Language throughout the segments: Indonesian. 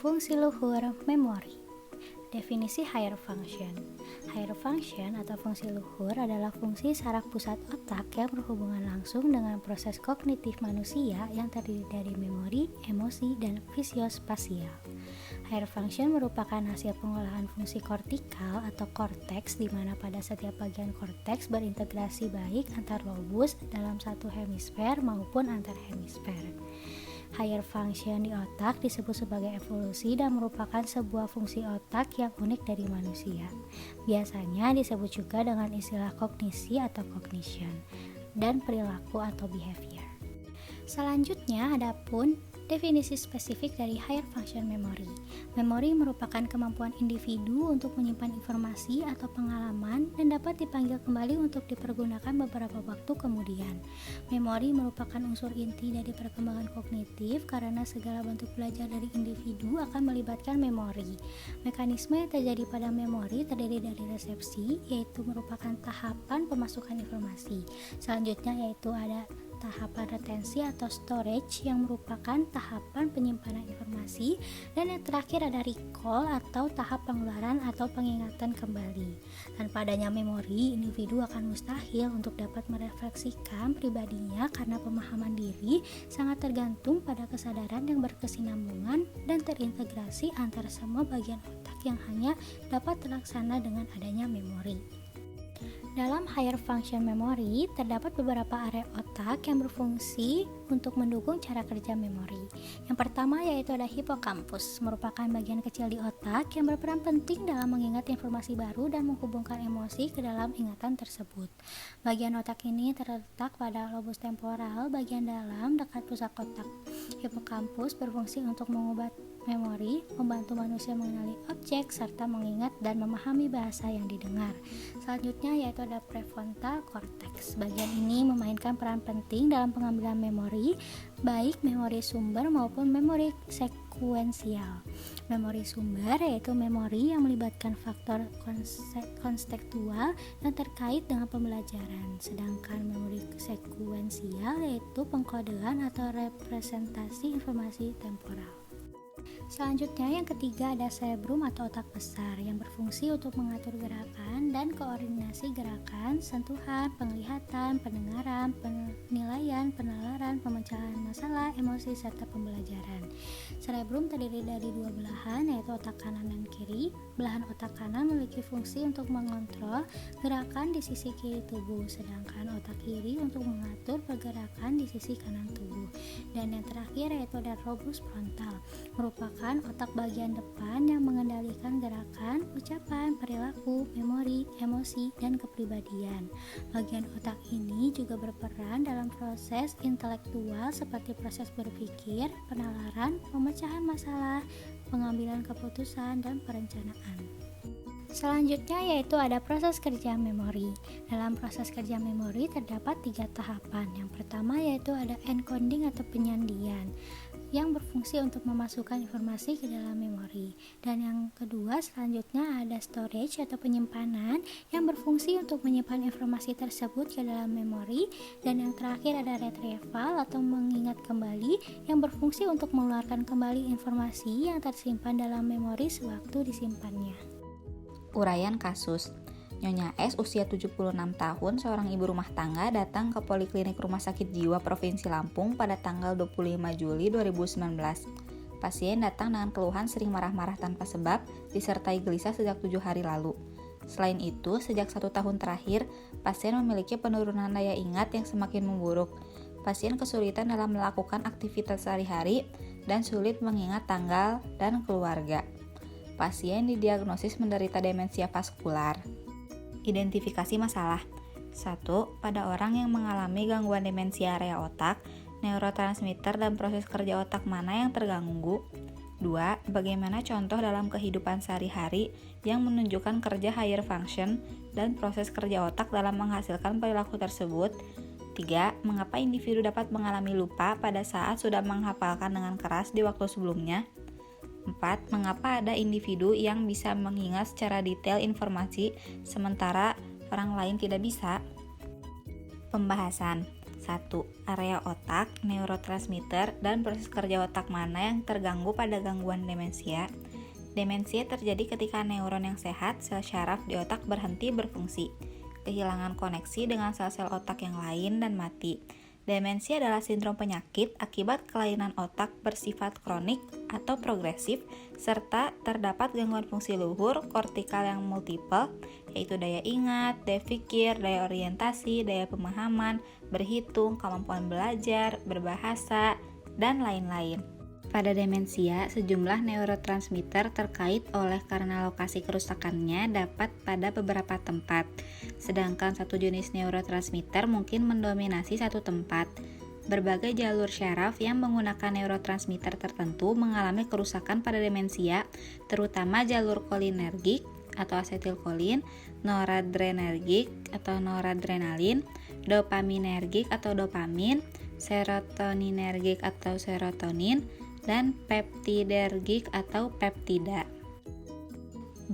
Fungsi luhur memori. Definisi higher function. Higher function atau fungsi luhur adalah fungsi saraf pusat otak yang berhubungan langsung dengan proses kognitif manusia yang terdiri dari memori, emosi, dan fisiospasial. Higher function merupakan hasil pengolahan fungsi kortikal atau korteks di mana pada setiap bagian korteks berintegrasi baik antar lobus dalam satu hemisfer maupun antar hemisfer. Higher function di otak disebut sebagai evolusi dan merupakan sebuah fungsi otak yang unik dari manusia. Biasanya disebut juga dengan istilah kognisi atau cognition dan perilaku atau behavior. Selanjutnya adapun definisi spesifik dari higher function memory. Memori merupakan kemampuan individu untuk menyimpan informasi atau pengalaman dan dapat dipanggil kembali untuk dipergunakan beberapa waktu kemudian. Memori merupakan unsur inti dari perkembangan kognitif karena segala bentuk belajar dari individu akan melibatkan memori. Mekanisme yang terjadi pada memori terdiri dari resepsi, yaitu merupakan tahapan pemasukan informasi. Selanjutnya yaitu ada tahapan retensi atau storage yang merupakan tahapan penyimpanan informasi, dan yang terakhir ada recall atau tahap pengeluaran atau pengingatan kembali. Tanpa adanya memori, individu akan mustahil untuk dapat merefleksikan pribadinya karena pemahaman diri sangat tergantung pada kesadaran yang berkesinambungan dan terintegrasi antara semua bagian otak yang hanya dapat terlaksana dengan adanya memori. Dalam higher function memory, terdapat beberapa area otak yang berfungsi untuk mendukung cara kerja memori. Yang pertama yaitu ada hipokampus, merupakan bagian kecil di otak yang berperan penting dalam mengingat informasi baru dan menghubungkan emosi ke dalam ingatan tersebut. Bagian otak ini terletak pada lobus temporal bagian dalam dekat pusat otak. Hipokampus berfungsi untuk mengubah memori, membantu manusia mengenali objek, serta mengingat dan memahami bahasa yang didengar. Selanjutnya yaitu ada prefrontal cortex. Bagian ini memainkan peran penting dalam pengambilan memori, baik memori sumber maupun memori sekuensial. Memori sumber yaitu memori yang melibatkan faktor konstekstual yang terkait dengan pembelajaran, sedangkan memori sekuensial yaitu pengkodean atau representasi informasi temporal. Selanjutnya yang ketiga ada cerebrum atau otak besar yang berfungsi untuk mengatur gerakan dan koordinasi gerakan, sentuhan, penglihatan, pendengaran, penilaian, penalaran, pemecahan masalah, emosi, serta pembelajaran. Cerebrum terdiri dari dua belahan yaitu otak kanan dan kiri. Belahan otak kanan memiliki fungsi untuk mengontrol gerakan di sisi kiri tubuh, sedangkan otak kiri untuk mengatur pergerakan di sisi kanan tubuh. Dan yang terakhir yaitu ada lobus frontal, merupakan otak bagian depan yang mengendalikan gerakan, ucapan, perilaku, memori, emosi, dan kepribadian. Bagian otak ini juga berperan dalam proses intelektual seperti proses berpikir, penalaran, pemecahan masalah, pengambilan keputusan, dan perencanaan. Selanjutnya yaitu ada proses kerja memori. Dalam proses kerja memori terdapat 3 tahapan. Yang pertama yaitu ada encoding atau penyandian yang berfungsi untuk memasukkan informasi ke dalam memori. Dan yang kedua selanjutnya ada storage atau penyimpanan yang berfungsi untuk menyimpan informasi tersebut ke dalam memori. Dan yang terakhir ada retrieval atau mengingat kembali yang berfungsi untuk mengeluarkan kembali informasi yang tersimpan dalam memori sewaktu disimpannya. Uraian kasus. Nyonya S usia 76 tahun, seorang ibu rumah tangga datang ke Poliklinik Rumah Sakit Jiwa Provinsi Lampung pada tanggal 25 Juli 2019. Pasien datang dengan keluhan sering marah-marah tanpa sebab, disertai gelisah sejak 7 hari lalu. Selain itu, sejak 1 tahun terakhir, pasien memiliki penurunan daya ingat yang semakin memburuk. Pasien kesulitan dalam melakukan aktivitas sehari-hari dan sulit mengingat tanggal dan keluarga. Pasien didiagnosis menderita demensia vaskular. Identifikasi masalah. 1. Pada orang yang mengalami gangguan demensia area otak, neurotransmitter dan proses kerja otak mana yang terganggu? 2. Bagaimana contoh dalam kehidupan sehari-hari yang menunjukkan kerja higher function dan proses kerja otak dalam menghasilkan perilaku tersebut? 3. Mengapa individu dapat mengalami lupa pada saat sudah menghafalkan dengan keras di waktu sebelumnya? 4. Mengapa ada individu yang bisa mengingat secara detail informasi sementara orang lain tidak bisa? Pembahasan. 1. Area otak, neurotransmitter, dan proses kerja otak mana yang terganggu pada gangguan demensia. Demensia terjadi ketika neuron yang sehat, sel syaraf di otak berhenti berfungsi, kehilangan koneksi dengan sel-sel otak yang lain dan mati. Demensia adalah sindrom penyakit akibat kelainan otak bersifat kronik atau progresif, serta terdapat gangguan fungsi luhur kortikal yang multiple, yaitu daya ingat, daya pikir, daya orientasi, daya pemahaman, berhitung, kemampuan belajar, berbahasa, dan lain-lain. Pada demensia, sejumlah neurotransmitter terkait oleh karena lokasi kerusakannya dapat pada beberapa tempat, sedangkan satu jenis neurotransmitter mungkin mendominasi satu tempat. Berbagai jalur syaraf yang menggunakan neurotransmitter tertentu mengalami kerusakan pada demensia, terutama jalur kolinergik atau asetilkolin, noradrenergik atau noradrenalin, dopaminergik atau dopamin, serotoninergik atau serotonin, dan peptidergik atau peptida. 2.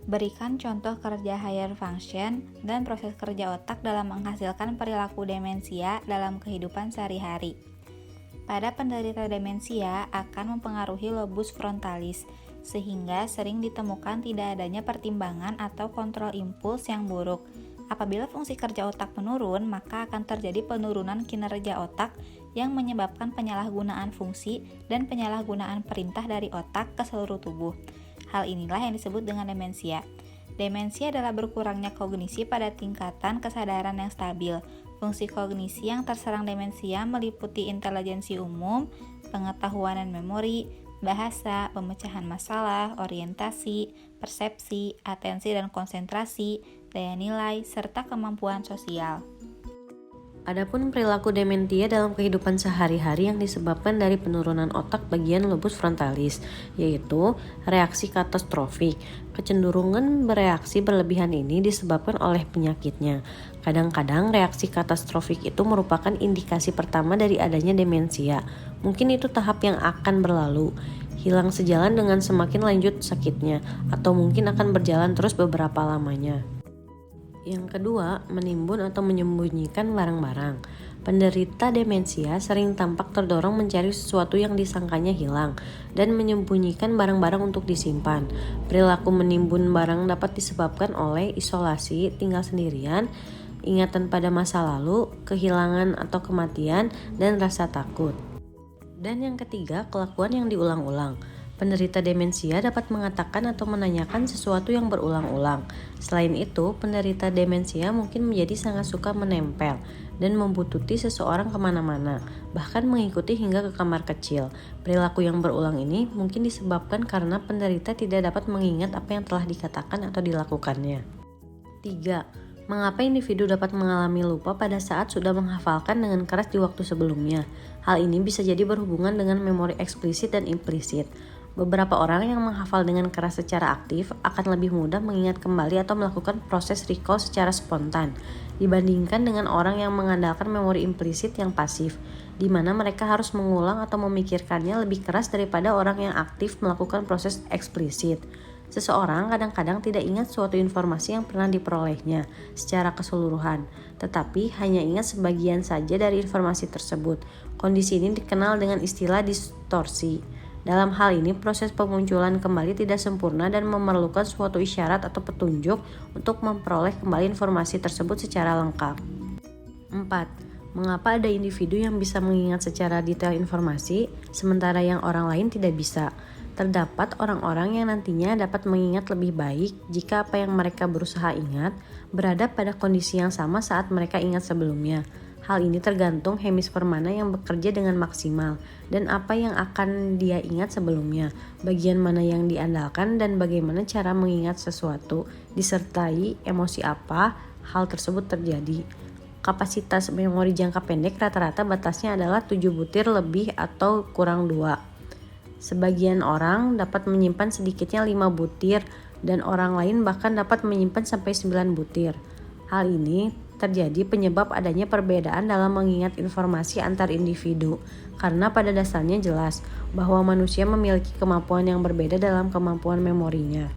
Berikan contoh kerja higher function dan proses kerja otak dalam menghasilkan perilaku demensia dalam kehidupan sehari-hari. Pada penderita demensia akan mempengaruhi lobus frontalis, sehingga sering ditemukan tidak adanya pertimbangan atau kontrol impuls yang buruk. Apabila fungsi kerja otak menurun, maka akan terjadi penurunan kinerja otak yang menyebabkan penyalahgunaan fungsi dan penyalahgunaan perintah dari otak ke seluruh tubuh. Hal inilah yang disebut dengan demensia. Demensia adalah berkurangnya kognisi pada tingkatan kesadaran yang stabil. Fungsi kognisi yang terserang demensia meliputi intelijensi umum, pengetahuan dan memori, bahasa, pemecahan masalah, orientasi, persepsi, atensi dan konsentrasi, daya nilai, serta kemampuan sosial. Adapun perilaku dementia dalam kehidupan sehari-hari yang disebabkan dari penurunan otak bagian lobus frontalis, yaitu reaksi katastrofik. Kecenderungan bereaksi berlebihan ini disebabkan oleh penyakitnya. Kadang-kadang reaksi katastrofik itu merupakan indikasi pertama dari adanya demensia. Mungkin itu tahap yang akan berlalu, hilang sejalan dengan semakin lanjut sakitnya, atau mungkin akan berjalan terus beberapa lamanya. Yang kedua, menimbun atau menyembunyikan barang-barang. Penderita demensia sering tampak terdorong mencari sesuatu yang disangkanya hilang dan menyembunyikan barang-barang untuk disimpan. Perilaku menimbun barang dapat disebabkan oleh isolasi, tinggal sendirian, ingatan pada masa lalu, kehilangan atau kematian, dan rasa takut. Dan yang ketiga, kelakuan yang diulang-ulang. Penderita demensia dapat mengatakan atau menanyakan sesuatu yang berulang-ulang. Selain itu, penderita demensia mungkin menjadi sangat suka menempel dan membuntuti seseorang kemana-mana, bahkan mengikuti hingga ke kamar kecil. Perilaku yang berulang ini mungkin disebabkan karena penderita tidak dapat mengingat apa yang telah dikatakan atau dilakukannya. 3. Mengapa individu dapat mengalami lupa pada saat sudah menghafalkan dengan keras di waktu sebelumnya? Hal ini bisa jadi berhubungan dengan memori eksplisit dan implisit. Beberapa orang yang menghafal dengan keras secara aktif akan lebih mudah mengingat kembali atau melakukan proses recall secara spontan dibandingkan dengan orang yang mengandalkan memori implisit yang pasif, di mana mereka harus mengulang atau memikirkannya lebih keras daripada orang yang aktif melakukan proses eksplisit. Seseorang kadang-kadang tidak ingat suatu informasi yang pernah diperolehnya secara keseluruhan, tetapi hanya ingat sebagian saja dari informasi tersebut. Kondisi ini dikenal dengan istilah distorsi. Dalam hal ini, proses pemunculan kembali tidak sempurna dan memerlukan suatu isyarat atau petunjuk untuk memperoleh kembali informasi tersebut secara lengkap. 4. Mengapa ada individu yang bisa mengingat secara detail informasi, sementara yang orang lain tidak bisa? Terdapat orang-orang yang nantinya dapat mengingat lebih baik jika apa yang mereka berusaha ingat berada pada kondisi yang sama saat mereka ingat sebelumnya. Hal ini tergantung hemisfer mana yang bekerja dengan maksimal dan apa yang akan dia ingat sebelumnya, bagian mana yang diandalkan dan bagaimana cara mengingat sesuatu, disertai emosi apa hal tersebut terjadi. Kapasitas memori jangka pendek rata-rata batasnya adalah 7 butir lebih atau kurang 2. Sebagian orang dapat menyimpan sedikitnya 5 butir dan orang lain bahkan dapat menyimpan sampai 9 butir. Hal ini terjadi penyebab adanya perbedaan dalam mengingat informasi antar individu, karena pada dasarnya jelas bahwa manusia memiliki kemampuan yang berbeda dalam kemampuan memorinya.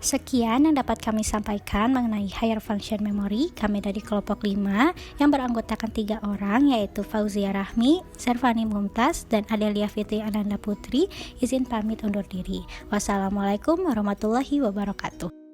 Sekian yang dapat kami sampaikan mengenai Higher Function Memory. Kami dari kelompok 5 yang beranggotakan 3 orang, yaitu Fauzia Rahmi, Zervani Mumtaz, dan Adelia Fitri Ananda Putri. Izin pamit undur diri. Wassalamualaikum warahmatullahi wabarakatuh.